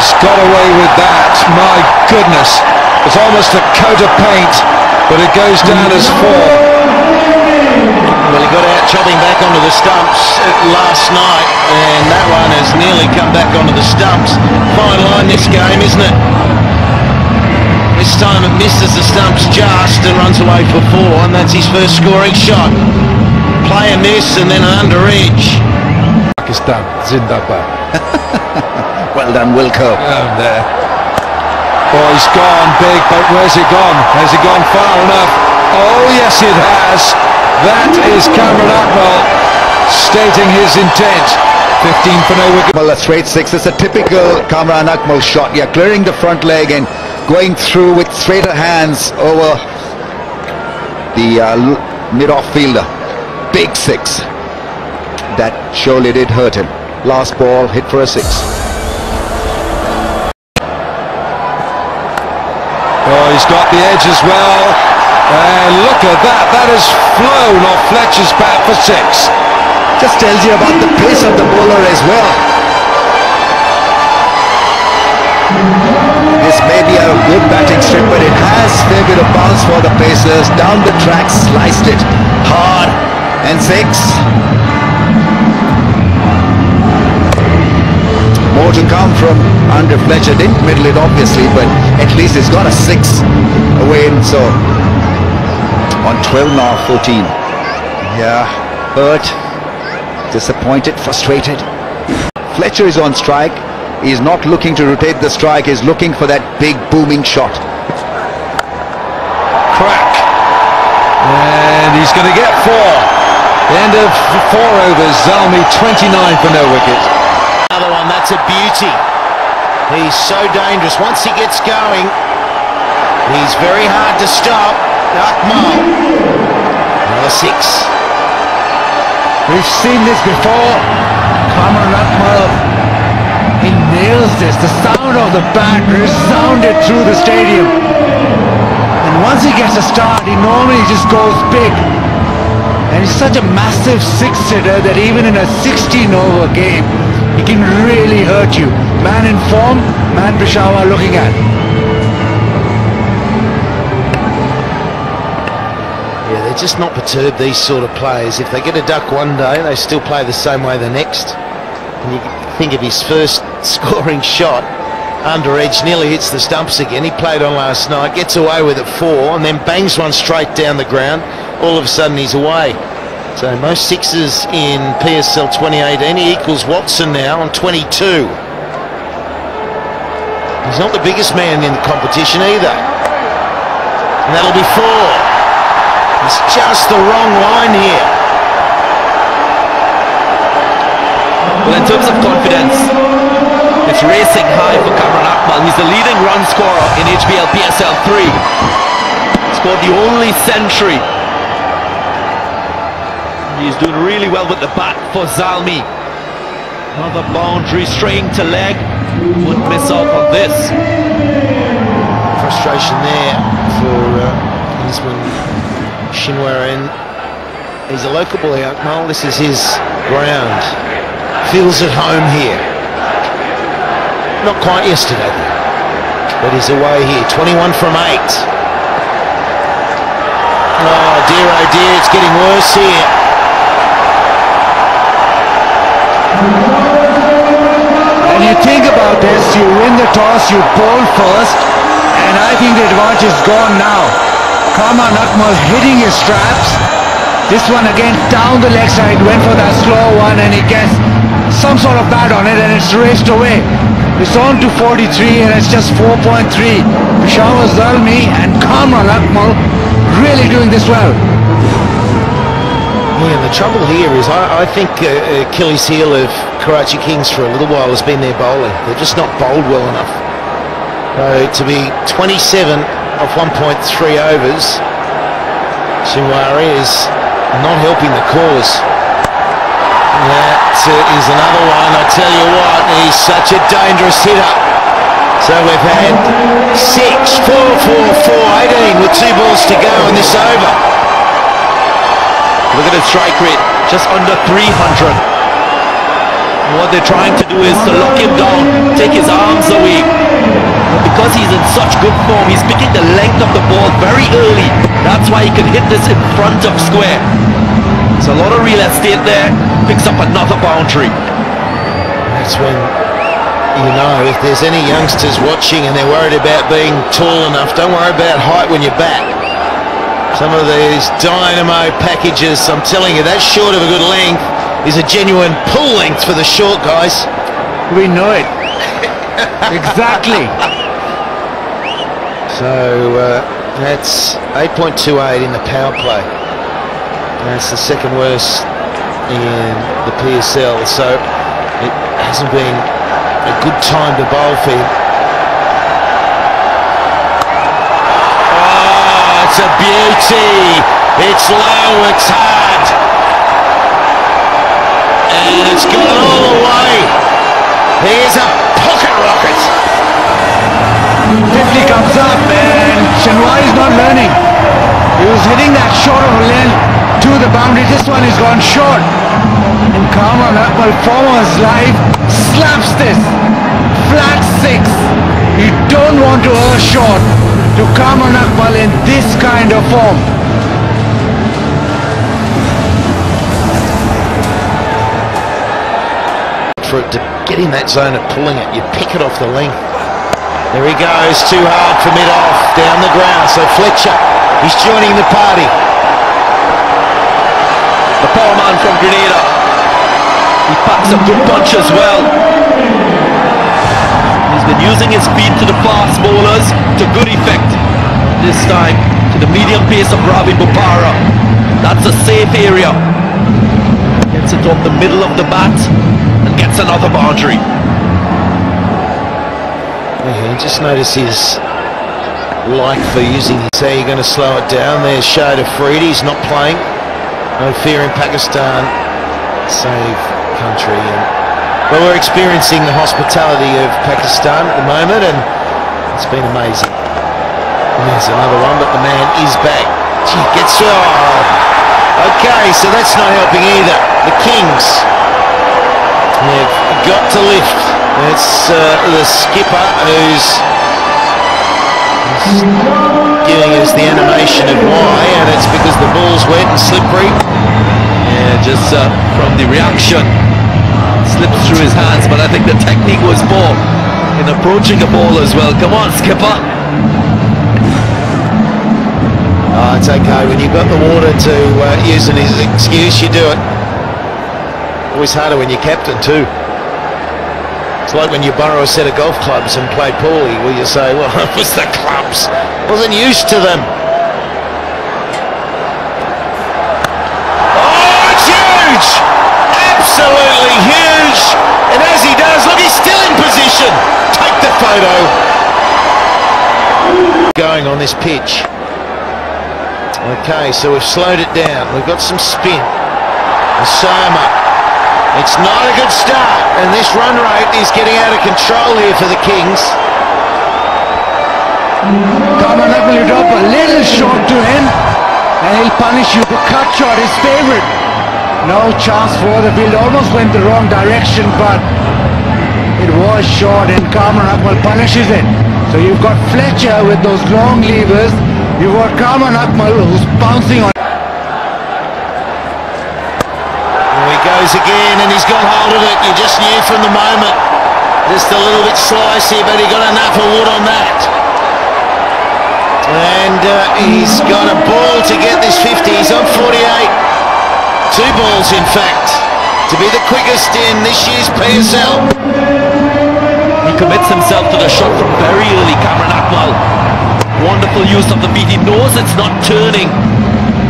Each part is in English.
He's got away with that. My goodness. It's almost a coat of paint, but it goes down as 4. Well, he got out chopping back onto the stumps last night, and that one has nearly come back onto the stumps. Fine line this game, isn't it? This time it misses the stumps just and runs away for 4, and that's his first scoring shot. Play a miss and then an under edge. Pakistan, Zindabad. Well done, Wilco. Down there. Oh, he's gone big, but where's it gone? Has it gone far enough? Oh, yes, it has. That is Cameron Atwell stating his intent. 15 for no wicket. Well, a straight 6. It's a typical Kamran Akmal shot. You're clearing the front leg and going through with straighter hands over the mid-off fielder. Big 6. That surely did hurt him. Last ball hit for a 6. Oh, he's got the edge as well. And look at that. That has flown off Fletcher's bat for 6. Just tells you about the pace of the bowler as well. This may be a good batting strip, but it has a fair bit of bounce for the Pacers. Down the track, sliced it hard, and 6. More to come from Andre Fletcher. Didn't middle it obviously, but at least he's got a 6 away. So on 12 now, 14. Yeah, hurt, disappointed, frustrated. Fletcher is on strike. He's not looking to rotate the strike. He's looking for that big booming shot. Crack. And he's going to get 4. The end of 4 overs. Zalmi 29 for no wicket. Another one, that's a beauty. He's so dangerous. Once he gets going, he's very hard to stop. Akmal. Another 6. We've seen this before. Kamran Akmal, he nails this. The sound of the bat resounded through the stadium. And once he gets a start, he normally just goes big. And he's such a massive 6-hitter that even in a 16-over game, he can really hurt you. Man in form, man Peshawar looking at. Yeah, they're just not perturbed, these sort of players. If they get a duck one day, they still play the same way the next. And you think of his first scoring shot, under edge, nearly hits the stumps again. He played on last night, gets away with it 4, and then bangs one straight down the ground. All of a sudden he's away. So most 6s in PSL 2018. He equals Watson now on 22. He's not the biggest man in the competition either. And that'll be 4. It's just the wrong line here. Well, in terms of confidence, it's racing high for Kamran Akmal. He's the leading run scorer in HBL PSL 3. Scored the only century. He's doing really well with the bat for Zalmi. Another boundary, straying to leg. Wouldn't miss out on this. Frustration there for Isman Shinwaran. He's a local boy, Akmal. This is his ground. Feels at home here. Not quite yesterday, but he's away here. 21 from 8. Oh dear, it's getting worse here. When you think about this, you win the toss, you bowl first, and I think the advantage is gone now. Kamran Akmal hitting his straps. This one again down the leg side, went for that slow one, and he gets some sort of bat on it, and it's raced away. It's on to 43, and it's just 4.3. Peshawar Zalmi and Kamran Akmal really doing this well. Yeah, and the trouble here is I think Achilles' heel of Karachi Kings for a little while has been their bowling. They're just not bowled well enough. To be 27 off 1.3 overs, Shinwari is not helping the cause. That is another one. I tell you what, he's such a dangerous hitter. So we've had 6, 4, 4, 4, 18 with 2 balls to go in this over. Look at his strike rate, just under 300. What they're trying to do is to lock him down, take his arms away. But because he's in such good form, he's picking the length of the ball very early. That's why he can hit this in front of square. There's a lot of real estate there. Picks up another boundary. That's when, you know, if there's any youngsters watching and they're worried about being tall enough, don't worry about height when you're back. Some of these dynamo packages, I'm telling you, that short of a good length is a genuine pull length for the short guys. We know it. Exactly. So that's 8.28 in the power play. That's the second worst in the PSL. So it hasn't been a good time to bowl for him. Oh, it's a beauty. It's low, it's hard. And it's gone all the way. Here's a pocket rocket. 50 comes up and Shenwai is not learning. He was hitting that short of a length to the boundary. This one is gone short. And Kamran Akmal, Farmer's life, slaps this. Flat 6. You don't want to earn short to Kamran Akmal in this kind of form. For it to get in that zone of pulling it, you pick it off the length. There he goes, too hard for mid-off, down the ground. So Fletcher, he's joining the party. The power man from Grenada. He packs a good punch as well. He's been using his speed to the fast bowlers to good effect. This time to the medium pace of Ravi Bopara. That's a safe area. Gets it off the middle of the bat and gets another boundary. Yeah, just notice his like for using his. How you're going to slow it down. There's Shade Afridi, he's not playing. No fear in Pakistan. Save country. Well, we're experiencing the hospitality of Pakistan at the moment, and it's been amazing. And there's another one, but the man is back. Gee, gets through. Oh. Okay, so that's not helping either. The Kings, they've got to lift. It's the skipper who's giving us the animation of why, and it's because the ball's wet and slippery. Yeah, just from the reaction, slips through his hands, but I think the technique was more in approaching the ball as well. Come on, skipper. Oh, it's okay. When you've got the water to use as an excuse, you do it. Always harder when you're captain too. It's like when you borrow a set of golf clubs and play poorly, where you say, well, it was the clubs. Wasn't used to them. Oh, it's huge! Absolutely huge! And as he does, look, he's still in position. Take the photo. Going on this pitch. Okay, so we've slowed it down. We've got some spin. Osama. It's not a good start, and this run rate is getting out of control here for the Kings. Kamran Akmal, you drop a little short to him and he'll punish you. The cut shot is favourite. No chance for the field. Almost went the wrong direction, but it was short and Kamran Akmal punishes it. So you've got Fletcher with those long levers. You've got Kamran Akmal who's bouncing on. Goes again, and he's got hold of it. You just knew from the moment. Just a little bit slicey, but he got enough of wood on that. And he's got a ball to get this 50. He's on 48. 2 balls, in fact, to be the quickest in this year's PSL. He commits himself to the shot from very early, Kamran Akmal. Wonderful use of the feet. He knows it's not turning.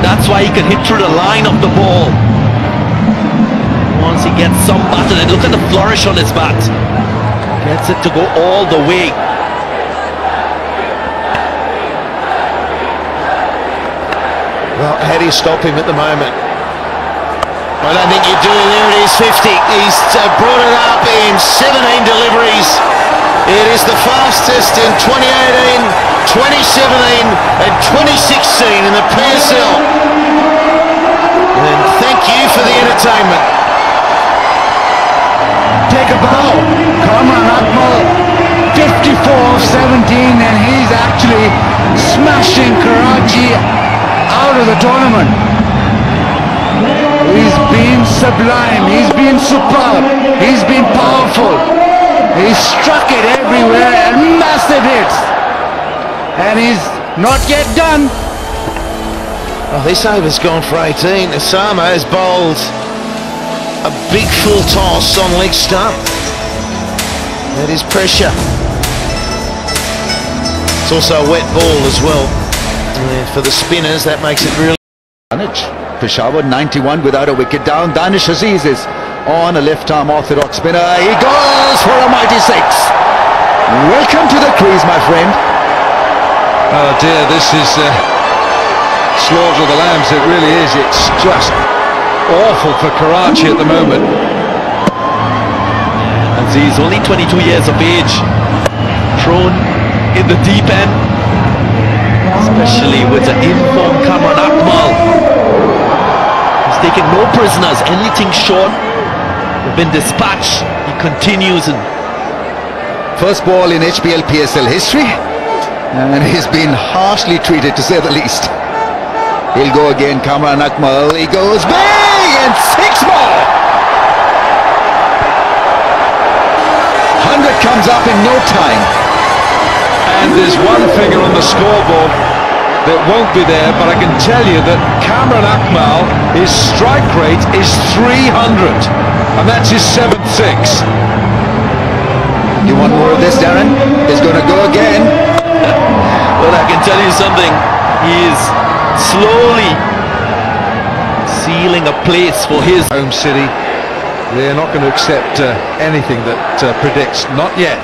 That's why he can hit through the line of the ball. Once he gets some bat, and look at the flourish on his bat. Gets it to go all the way. Well, how do you stop him at the moment? I don't think you do. There it is, 50. He's brought it up in 17 deliveries. It is the fastest in 2018, 2017 and 2016 in the PSL. And thank you for the entertainment. of the tournament. He's been sublime, he's been superb, he's been powerful. He's struck it everywhere and massive hits. And he's not yet done. Oh, this over's gone for 18. Osama has bowled a big full toss on leg stump. That is pressure. It's also a wet ball as well. And for the spinners, that makes it really... Peshawar 91 without a wicket down. Danish Aziz is on, a left-arm orthodox spinner. He goes for a mighty six. Welcome to the crease, my friend. Oh dear, this is slaughter of the lambs. It really is. It's just awful for Karachi at the moment. Aziz, only 22 years of age, thrown in the deep end, especially with the informed Kamran Akmal. He's taken no prisoners, anything short. They've been dispatched. He continues. And first ball in HBL PSL history, and he's been harshly treated, to say the least. He'll go again, Kamran Akmal. He goes big, and six more. 100 comes up in no time. And there's one figure on the scoreboard that won't be there, but I can tell you that Kamran Akmal, his strike rate is 300, and that's his 7th six. You want more of this, Darren? He's going to go again. well, I can tell you something. He is slowly sealing a place for his home city. They're not going to accept anything that predicts, not yet.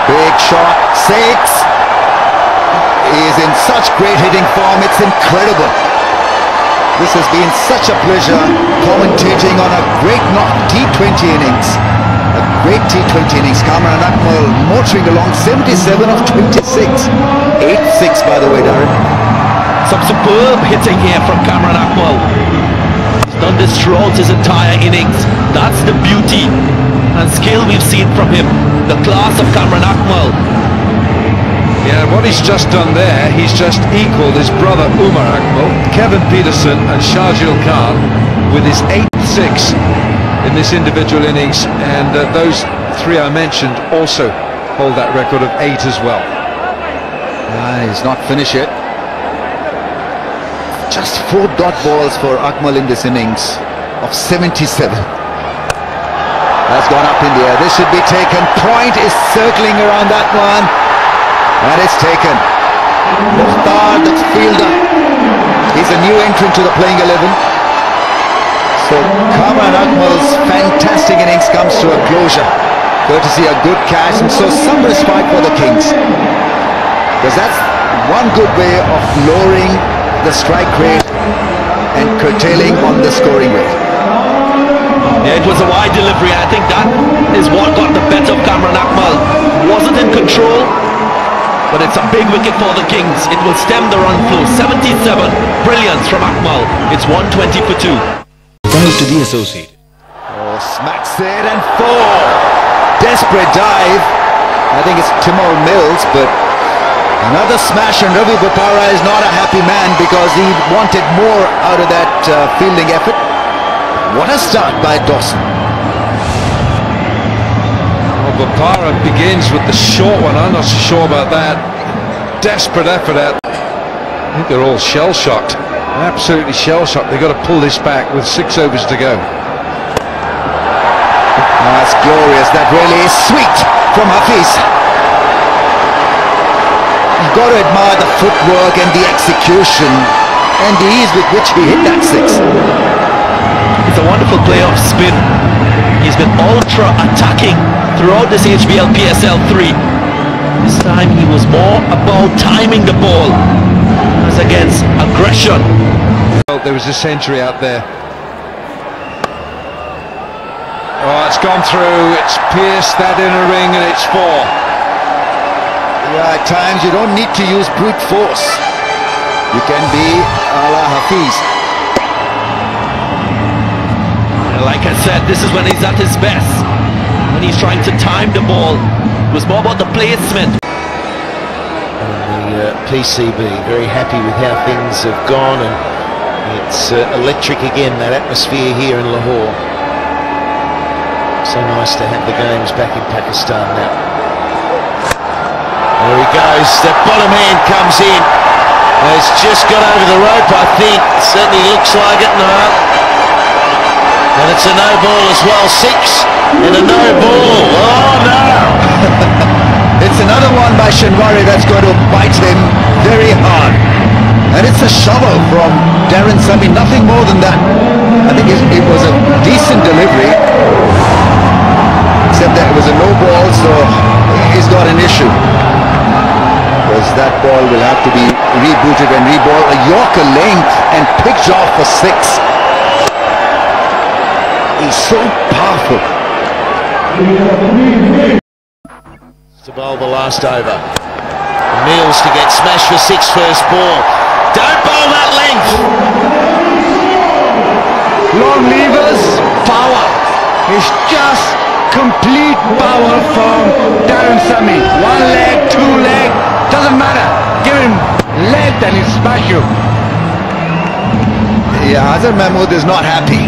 Big shot, six. He is in such great hitting form, it's incredible. This has been such a pleasure commentating on a great T20 innings. A great T20 innings. Kamran Akmal motoring along, 77 of 26. 8-6, by the way, Darren. Some superb hitting here from Kamran Akmal. He's done this throughout his entire innings. That's the beauty and skill we've seen from him. The class of Kamran Akmal. Yeah, what he's just done there, he's just equalled his brother Umar Akmal, Kevin Peterson and Shahjul Khan with his 8th six in this individual innings, and those three I mentioned also hold that record of 8 as well. He's not finished yet. Just 4 dot balls for Akmal in this innings of 77. That's gone up in the air. This should be taken. Point is circling around that one. And it's taken. Mukhtar, the fielder. He's a new entrant to the playing 11. So Kamran Akmal's fantastic innings comes to a closure, courtesy a good catch, and so some respite for the Kings. Because that's one good way of lowering the strike rate and curtailing on the scoring rate. Yeah, it was a wide delivery. I think that is what got the better of Kamran Akmal. Wasn't in control, but it's a big wicket for the Kings. It will stem the run flow. 77, brilliance from Akmal. It's 120 for 2. Proud to be associated. Oh, smacks it and 4. Desperate dive. I think it's Timur Mills, but another smash, and Ravi Bopara is not a happy man because he wanted more out of that fielding effort. What a start by Dawson. Well, Bopara begins with the short one. I'm not so sure about that. Desperate effort out. I think they're all shell-shocked. Absolutely shell-shocked. They've got to pull this back with 6 overs to go. That's glorious. That really is sweet from Hafiz. You've got to admire the footwork and the execution and the ease with which he hit that 6. It's a wonderful play of spin. He's been ultra attacking throughout this HBL PSL 3. This time he was more about timing the ball as against aggression. Well, there was a century out there. Oh, it's gone through. It's pierced that inner ring, and it's 4. Yeah, at times you don't need to use brute force. You can be a la Hafiz. Like I said, this is when he's at his best. When he's trying to time the ball. It was more about the placement. PCB. Very happy with how things have gone, and it's electric again, that atmosphere here in Lahore. So nice to have the games back in Pakistan now. There he goes, that bottom hand comes in. Has just got over the rope, I think. Certainly looks like it, no. And it's a no ball as well, 6 and a no ball. Oh no! It's another one by Shinwari that's going to bite him very hard. And it's a shovel from Darren Sami, nothing more than that. I think it was a decent delivery, except that it was a no ball, so he's got an issue. Because that ball will have to be rebooted and reballed. A Yorker length and picked off for 6. He's so powerful. To bowl the last over. Mills to get smashed for 6 first ball. Don't bowl that length. Long levers, power. It's just complete power from Darren Sami. 1 leg, 2 leg, doesn't matter. Give him length and he'll smash you. Yeah, Azhar Mahmood is not happy.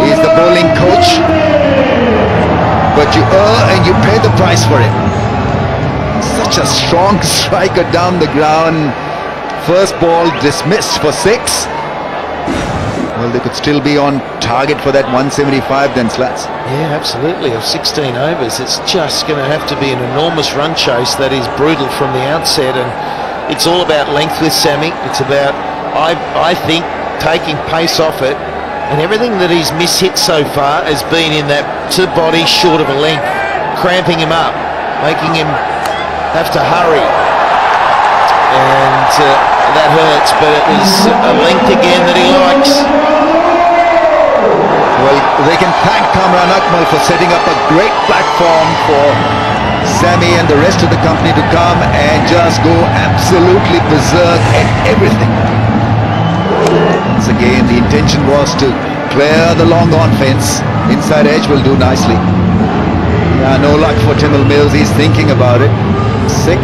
He's the bowling coach, but you err and you pay the price for it. Such a strong striker down the ground. First ball dismissed for 6. Well, they could still be on target for that 175 then, Slats. Yeah, absolutely. Of 16 overs, it's just going to have to be an enormous run chase that is brutal from the outset, and it's all about length with Sami. It's about, I think, taking pace off it, and everything that he's mishit so far has been in that to body short of a length, cramping him up, making him have to hurry, and that hurts, but it was a length again that he likes. Well, they can thank Kamran Akmal for setting up a great platform for Sami and the rest of the company to come and just go absolutely berserk at everything. Once again, the intention was to clear the long on fence. Inside edge will do nicely. Yeah, no luck for Timil Mills. He's thinking about it. 6.